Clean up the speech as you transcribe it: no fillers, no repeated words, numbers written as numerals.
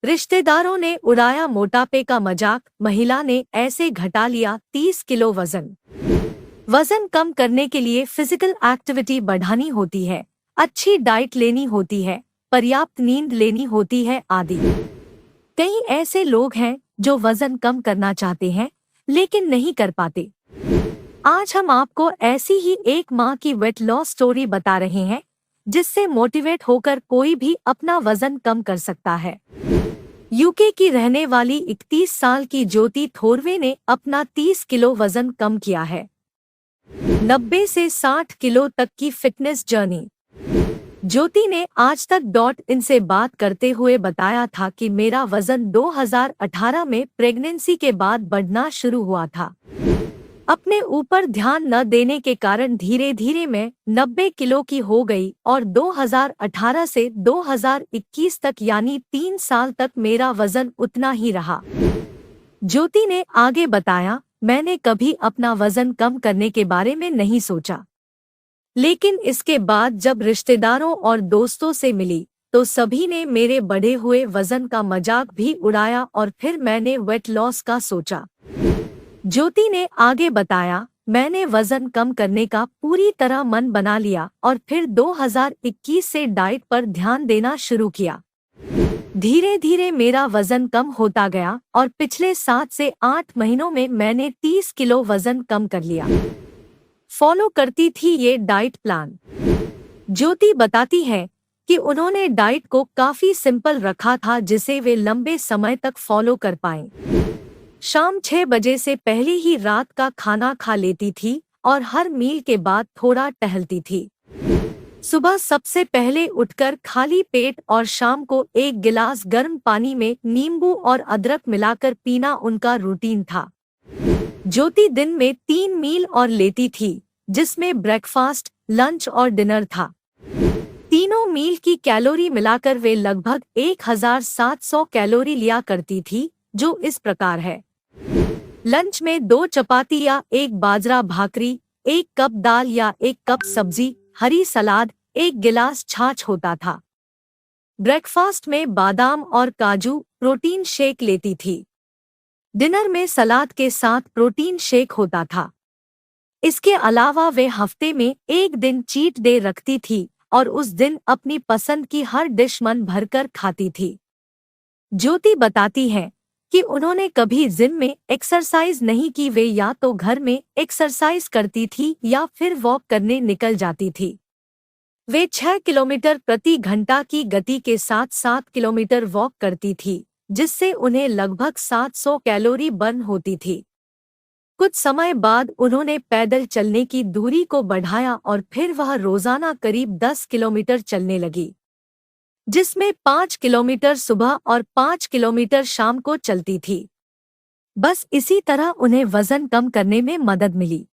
रिश्तेदारों ने उड़ाया मोटापे का मजाक, महिला ने ऐसे घटा लिया 30 किलो वजन। वजन कम करने के लिए फिजिकल एक्टिविटी बढ़ानी होती है, अच्छी डाइट लेनी होती है, पर्याप्त नींद लेनी होती है आदि। कई ऐसे लोग हैं जो वजन कम करना चाहते हैं लेकिन नहीं कर पाते। आज हम आपको ऐसी ही एक माँ की वेट लॉस स्टोरी बता रहे हैं जिससे मोटिवेट होकर कोई भी अपना वजन कम कर सकता है। यूके की रहने वाली 31 साल की ज्योति थोरवे ने अपना 30 किलो वजन कम किया है। 90 से 60 किलो तक की फिटनेस जर्नी। ज्योति ने आज तक .in से बात करते हुए बताया था कि मेरा वजन 2018 में प्रेगनेंसी के बाद बढ़ना शुरू हुआ था। अपने ऊपर ध्यान न देने के कारण धीरे धीरे मैं 90 किलो की हो गई और 2018 से 2021 तक यानी 3 साल तक मेरा वजन उतना ही रहा। ज्योति ने आगे बताया, मैंने कभी अपना वजन कम करने के बारे में नहीं सोचा, लेकिन इसके बाद जब रिश्तेदारों और दोस्तों से मिली तो सभी ने मेरे बढ़े हुए वजन का मजाक भी उड़ाया और फिर मैंने वेट लॉस का सोचा। ज्योति ने आगे बताया, मैंने वजन कम करने का पूरी तरह मन बना लिया और फिर 2021 से डाइट पर ध्यान देना शुरू किया। धीरे धीरे मेरा वजन कम होता गया और पिछले 7 से 8 महीनों में मैंने 30 किलो वजन कम कर लिया। फॉलो करती थी ये डाइट प्लान। ज्योति बताती है कि उन्होंने डाइट को काफी सिंपल रखा था जिसे वे लंबे समय तक फॉलो कर पाएं। शाम 6 बजे से पहले ही रात का खाना खा लेती थी और हर मील के बाद थोड़ा टहलती थी। सुबह सबसे पहले उठकर खाली पेट और शाम को 1 गिलास गर्म पानी में नींबू और अदरक मिलाकर पीना उनका रूटीन था। ज्योति दिन में 3 मील और लेती थी जिसमें ब्रेकफास्ट, लंच और डिनर था। तीनों मील की कैलोरी मिलाकर वे लगभग 1700 कैलोरी लिया करती थी, जो इस प्रकार है। लंच में 2 चपाती या 1 बाजरा भाकरी, 1 कप दाल या 1 कप सब्जी, हरी सलाद, 1 गिलास छाछ होता था। ब्रेकफास्ट में बादाम और काजू, प्रोटीन शेक लेती थी। डिनर में सलाद के साथ प्रोटीन शेक होता था। इसके अलावा वे हफ्ते में 1 दिन चीट डे रखती थी और उस दिन अपनी पसंद की हर डिश मन भरकर खाती थी। ज्योति बताती है कि उन्होंने कभी जिम में एक्सरसाइज नहीं की, वे या तो घर में एक्सरसाइज करती थी या फिर वॉक करने निकल जाती थी। वे 6 किलोमीटर प्रति घंटा की गति के साथ 7 किलोमीटर वॉक करती थी, जिससे उन्हें लगभग 700 कैलोरी बर्न होती थी। कुछ समय बाद उन्होंने पैदल चलने की दूरी को बढ़ाया और फिर वह रोजाना करीब 10 किलोमीटर चलने लगी, जिसमें 5 किलोमीटर सुबह और 5 किलोमीटर शाम को चलती थी। बस इसी तरह उन्हें वजन कम करने में मदद मिली।